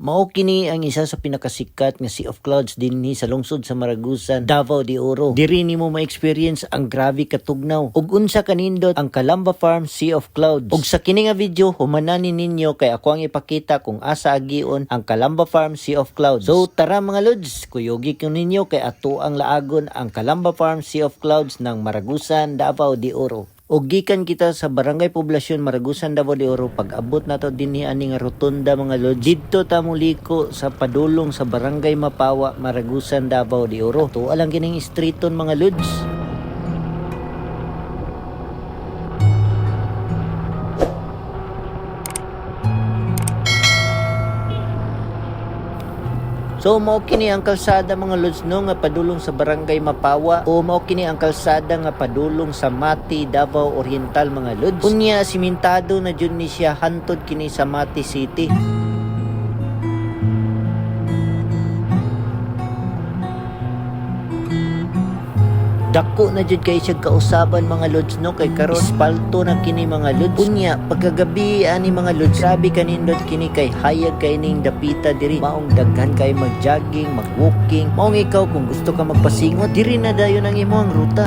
Mao kini ang isa sa pinakasikat nga Sea of Clouds dinhi sa lungsod sa Maragusan, Davao de Oro. Diri nimo ma-experience ang grabe katugnaw ug unsa kanindot ang Calamba Farm Sea of Clouds. Ug sa kini nga video humananin ninyo kay ako ang ipakita kung asa agion ang Calamba Farm Sea of Clouds. So tara mga lods, kuyogi ko ninyo kay ato ang laagon ang Calamba Farm Sea of Clouds ng Maragusan, Davao de Oro. Og gikan kita sa Barangay Poblasyon Maragusan, Davao de Oro, pag-abot nato dinhi ani nga rotunda mga lods, didto ta muliko sa padulong sa Barangay Mapawa, Maragusan, Davao de Oro. Tuwa lang kining streeton mga lods. So mao kini ang kalsada mga lods no nga padulong sa Barangay Mapawa, o mao kini ang kalsada nga padulong sa Mati, Davao Oriental mga lods. Unya simentado na jud ni siya hantod kini sa Mati City. Dako na jud kay siya kausaban mga lods no, kay karon espalto na kini mga lods. Unya pagkagabi ani mga lods, sabi kanindot kini kay hayag kay ning dapita diri. Maong daghan kay mag-jogging, mag-walking. Maong ikaw kung gusto ka magpasingot, diri na dayon ang imong ruta.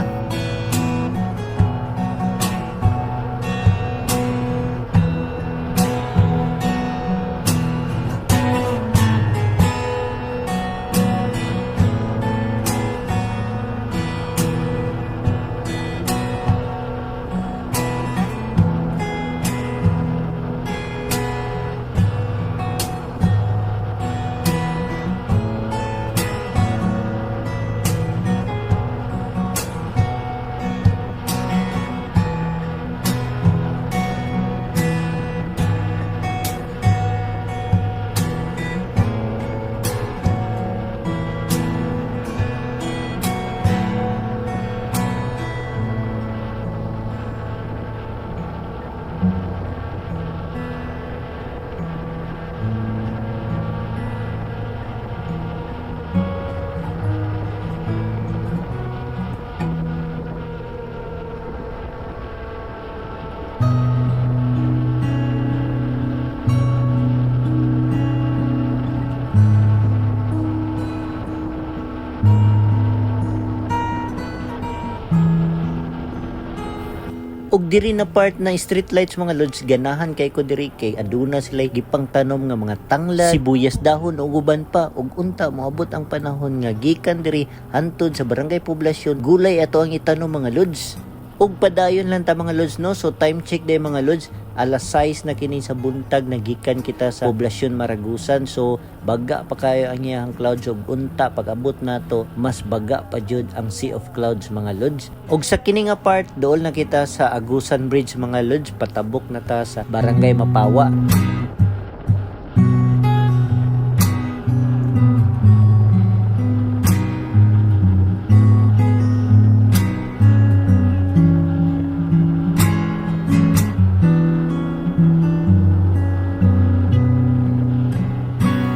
Og diri na part na street lights mga lods, ganahan kay ko diri kay aduna sila gipang tanom nga mga tanglad, sibuyas dahon ug uban pa. Ug unta moabot ang panahon nga gikan diri hantod sa Barangay Poblasyon, gulay ato ang itanom mga lods. Ug padayon lang ta mga lods no. So time check day mga lods, alas 6 na kini sa buntag, nagikan kita sa Poblasyon Maragusan. So baga pa kayo ang iyang clouds, ug unta pag abot nato mas baga pa jud ang Sea of Clouds mga lods. Ug sa kini nga part dool na kita sa Agusan Bridge mga lods, patabok na ta sa Barangay Mapawa.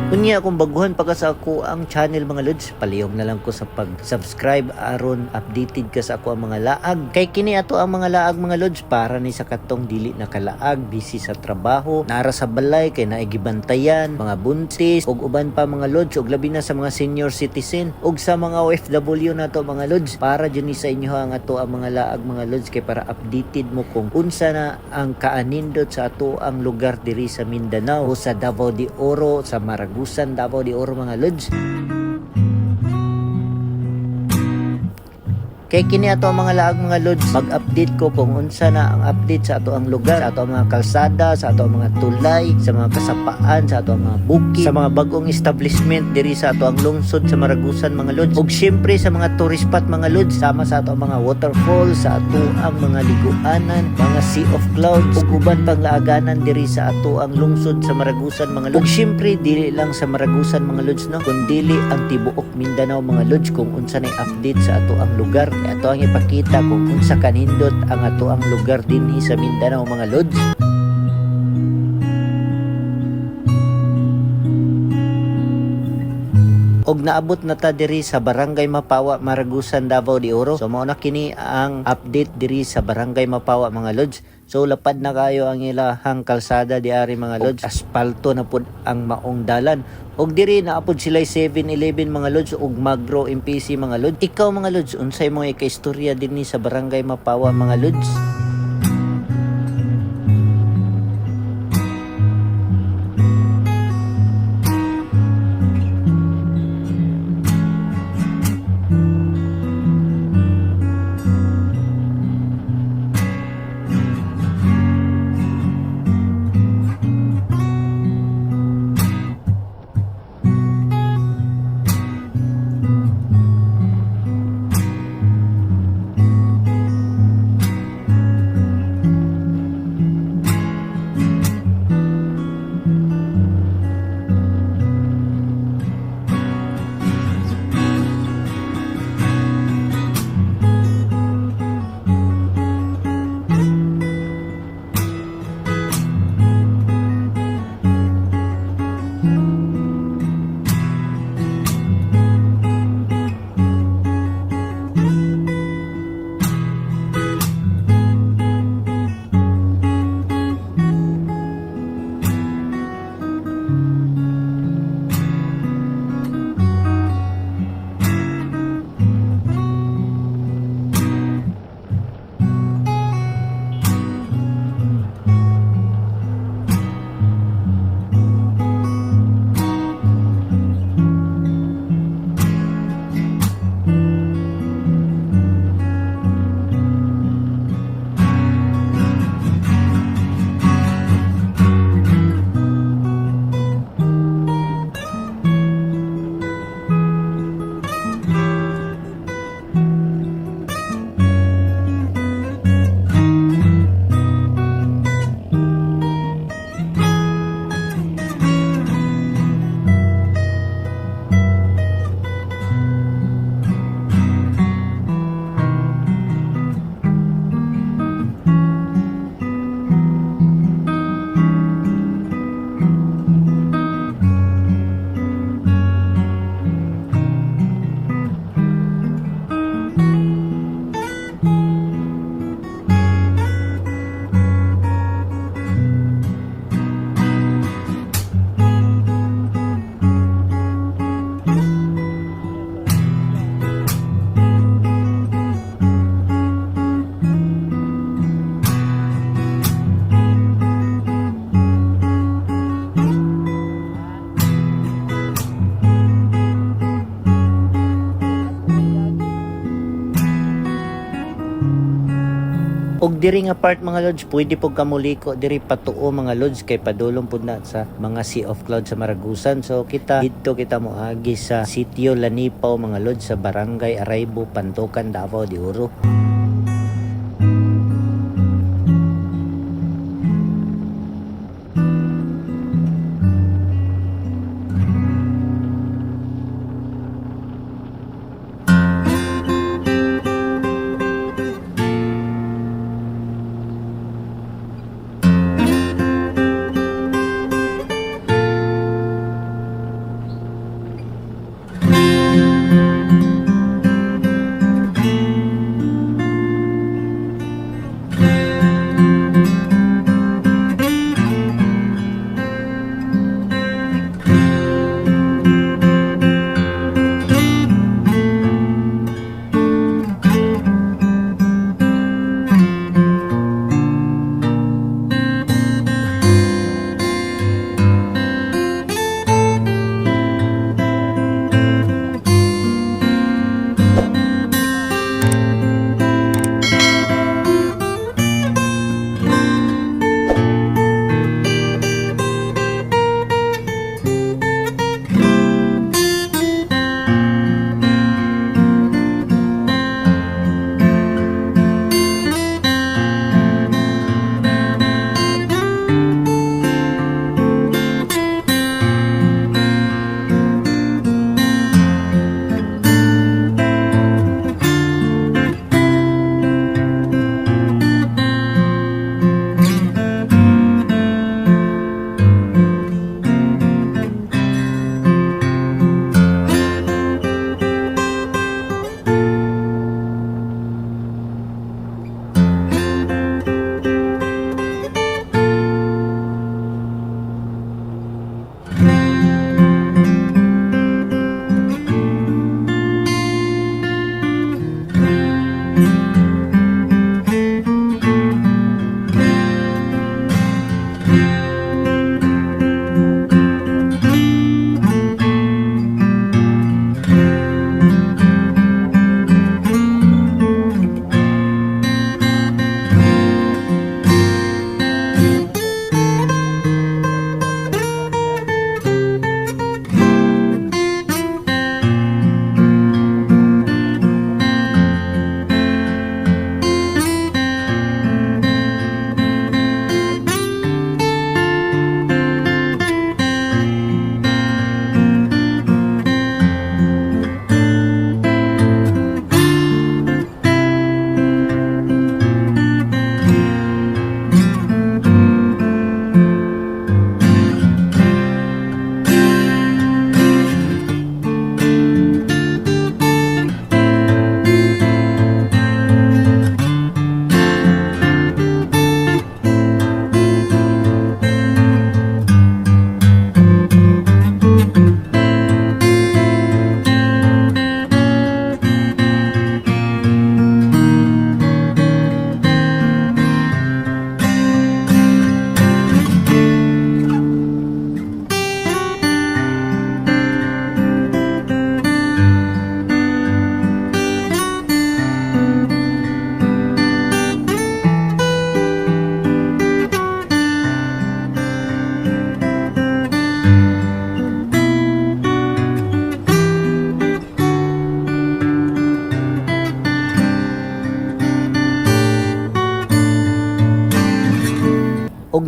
Unya kung baguhan pa ka sa ako ang channel mga lods, palihog na lang ko sa pag-subscribe aron updated ka sa ako ang mga laag. Kay kini ato ang mga laag mga lods para ni sa katong dili na kalaag, busy sa trabaho, nara sa balay kay naigibantayan, mga buntis ug uban pa mga lods, ug labi na sa mga senior citizen ug sa mga OFW nato mga lods, para jud ni sa inyo ang ato ang mga laag mga lods, kay para updated mo kung unsa na ang kaanindot sa ato ang lugar diri sa Mindanao o sa Davao de Oro, sa Maragusan, Davao de Oro mga lods. Kay kini ato ang mga laag mga lods, mag-update ko kung unsa na ang update sa ato ang lugar, sa ato ang mga kalsada, sa ato ang mga tulay, sa mga kasapaan, sa ato ang mga bukid, sa mga bagong establishment diri sa ato ang lungsod sa Maragusan mga lods. Ug syempre sa mga tourist spot mga lods, sama sa ato ang mga waterfall, sa ato ang mga liguanan, mga Sea of Clouds, ug uban pang laaganan diri sa ato ang lungsod sa Maragusan mga lods. Ug syempre dili lang sa Maragusan mga lods no, kundi ang tibuok Mindanao mga lods, kung unsa na update sa ato ang lugar. Kaya ato ang ipakita kung unsa kanindot ang ato ang lugar dinhi sa Mindanao mga lods. og naabot na ta diri sa Barangay Mapawa, Maragusan, Davao de Oro. So mao na kini ang update diri sa Barangay Mapawa mga lods. So lapad na kayo ang ilahang kalsada di ari mga lods. Aspalto na pud ang maong dalan. Og diri naapod sila 7-Eleven mga lods og Magro MPC mga lods. Ikaw mga lods, unsay mo ikaistorya dinhi sa Barangay Mapawa mga lods? Og diri nga part mga lods, pwede po kamuliko diri patuo mga lods kay padulong pud na sa mga Sea of Clouds sa Maragusan. So kita dito kita moagi sa Sitio Lanipaw mga lods sa Barangay Araybo, Pantocan, Davao de Oro.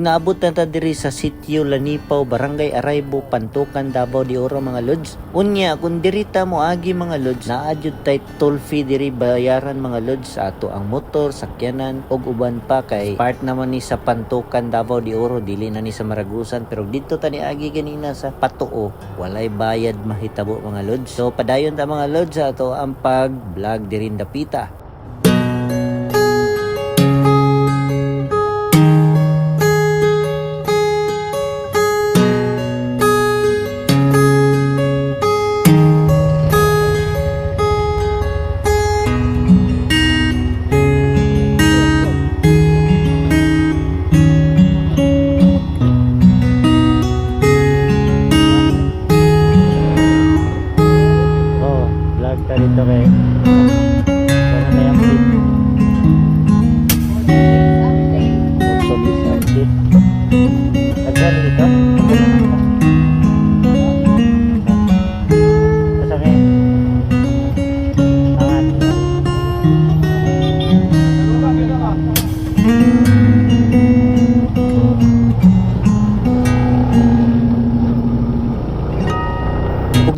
naabot na ta diri sa sitio Lanipaw, Barangay Araybo, Pantukan, Davao de Oro mga lods. Unya kung diri ta moagi mga lods, naa jud tay toll fee diri bayaran mga lods sa ato ang motor, sakyanan ug uban pa kay part naman ni sa Pantukan, Davao de Oro, dili na ni sa Maragusan. Pero dito ta ni agi ganina sa Patuo, walay bayad mahitabo mga lods. So padayon ta mga lods sa ato ang pag-vlog diri dapita. Dito kay para may update. So this update. Agad dito. Asa kay? Angat.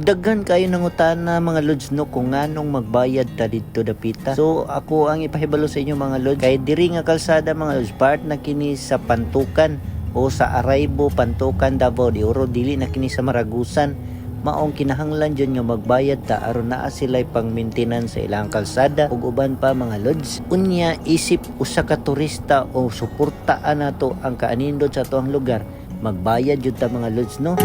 Daghan kayo nangutana mga lods no kung nganong magbayad ta dito dapita. So ako ang ipahibalo sa inyo mga lods, kay diri nga kalsada mga lods, part na kini sa Pantukan o sa Araybo, Pantukan, Davao de Oro, dili na kini sa Maragusan. Maong kinahanglan dyan nga magbayad ta aron naa sila'y pang maintenance sa ilang kalsada ug uban pa mga lods. Unya isip usa ka turista o suportaan nato ang kaanindot sa tuang lugar, magbayad jud ta mga lods no.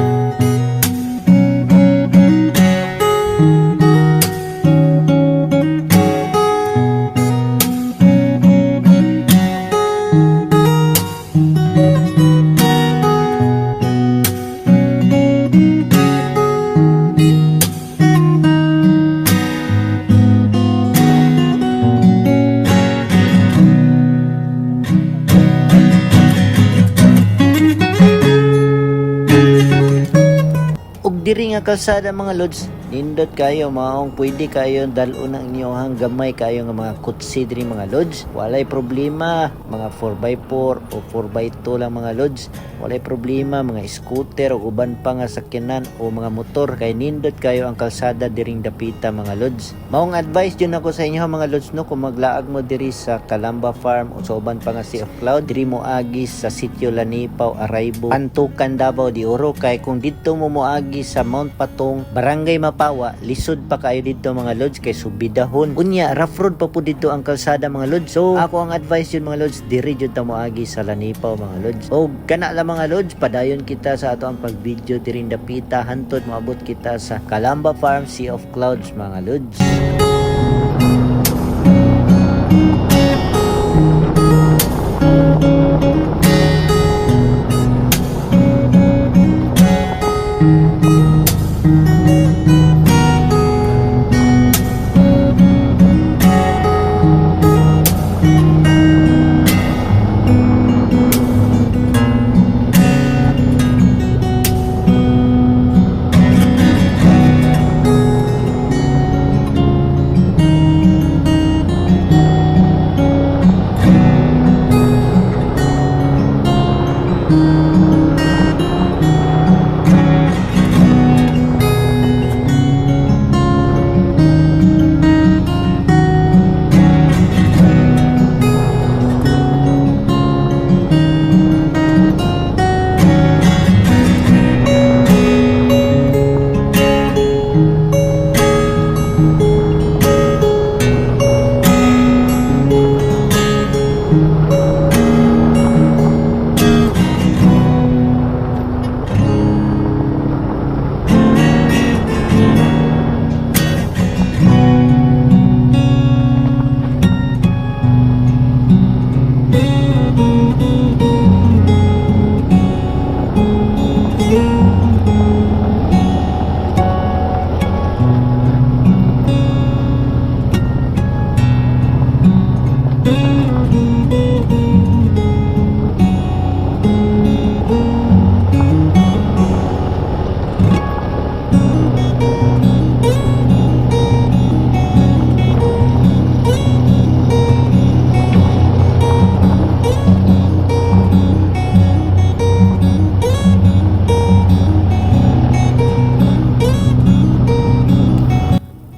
Diri nga kalsada mga lods, nindot kayo maong pwede kayo dalo ng inyong gamay kayo nga mga kutsi diri mga lods. Walay problema, mga 4x4 o 4x2 lang mga lods. Walay problema, mga scooter o uban pa nga sakyanan o mga motor, kay nindot kayo ang kalsada diring dapita mga lods. Maong advice yun ako sa inyo mga lods no, kung maglaag mo diri sa Calamba Farm o sa uban pa nga Sea of Cloud, diri mo agis sa sitio Lanipaw, Araybo, Pantukan, Davao de Oro. Kay kung dito mo moagi sa Mount Patong, Barangay Mapawa, lisod pa kayo dito mga lods kay subidahon. Unya rough road pa po dito ang kalsada mga lods. So ako ang advice yun mga lods, diri jud ta moagi sa Lanipaw mga lods. O kana lang mga lods, padayon kita sa ato ang pag-video diring dapita hantod moabot kita sa Calamba Farm, Sea of Clouds mga lods.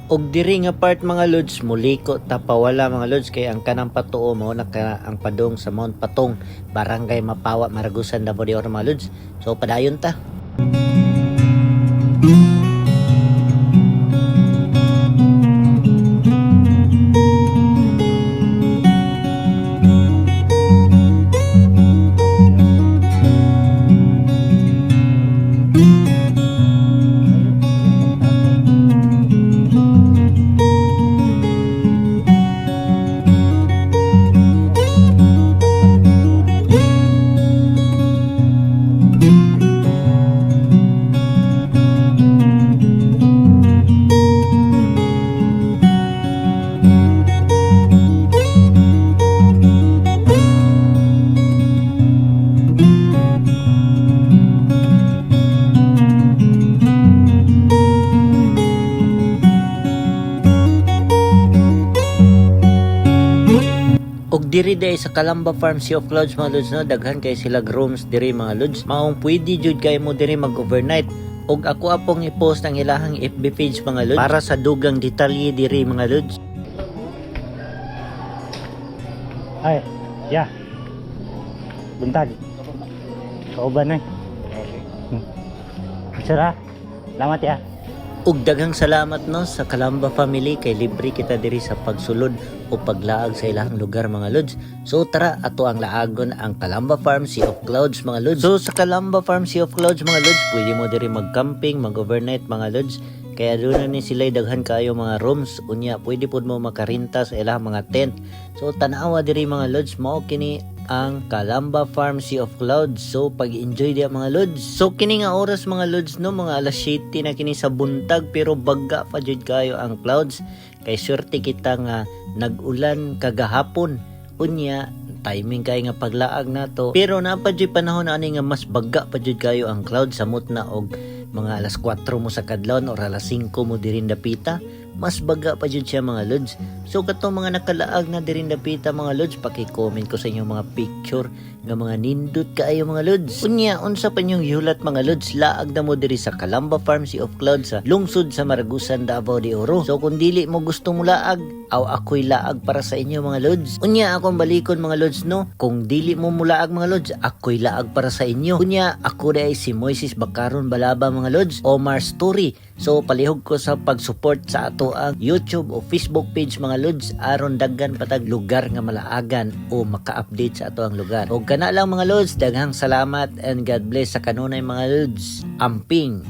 Og diri nga part mga lods muliko tapawala mga lods kay ang kanang patuo mo naka ang padong sa Mount Patong, Barangay Mapawa, Maragusan, Davao de Oro mga lods. So padayon ta. Og diri day sa Calamba Farm Sea of Clouds mga lods no, daghan kay sila rooms diri mga lods. Maong pwede jud kay mo diri mag-overnight. Og ako apong i-post ang ilahang FB page mga lods para sa dugang detalye diri mga lods. Ay, ya. Buntag. Kauban eh. Sira. Salamat ya. Ug daghang salamat no sa Calamba family kay libre kita diri sa pagsulod o paglaag sa ilahang lugar mga lods. So tara ato ang laagon ang Calamba Farm Sea of Clouds mga lods. So sa Calamba Farm Sea of Clouds mga lods, pwede mo diri mag-camping, mag-overnight mga lods. Kaya doon na ni sila daghan kayo mga rooms unya, pwede pud mo makarinta sa ilahang mga tent. So tanawa diri mga lods, mao kini ang Calamba Farm Sea of Clouds. So pag-enjoy dia mga lods. So kini nga oras mga lods no, mga alas 7 na kini sa buntag pero bagga pa jud kayo ang clouds. Kay swerte kita nga nag-ulan kagahapon. Unya timing kay nga paglaag nato. Pero napad jud panahon ani nga mas bagga pa jud kayo ang clouds samot na og mga alas 4 mo sa kadlawon or alas 5 mo dirin dapita. Mas baga pa jud siya mga lods. So katong mga nakalaag na dirin dapita mga lods, paki-comment ko sa inyo mga picture nga mga nindot kaayo mga lods. Unya unsa pa nyong gihulat mga lods, laag na mo diri sa Calamba Farm Sea of Clouds sa lungsod sa Maragusan, Davao de Oro. So kung dili mo gusto mo laag, aw ako'y laag para sa inyo mga lods. Unya akong balikon mga lods no, kung dili mo mulaag mga lods, ako'y laag para sa inyo. Unya ako day si Moises Bacaron Balaba mga lods, Omar Story. So palihog ko sa pag-support sa ato ang YouTube o Facebook page mga lods aron daghan patag lugar nga malaagan o maka-update sa ato ang lugar. O kana lang mga lods, daghang salamat and God bless sa kanunay mga lods. Amping.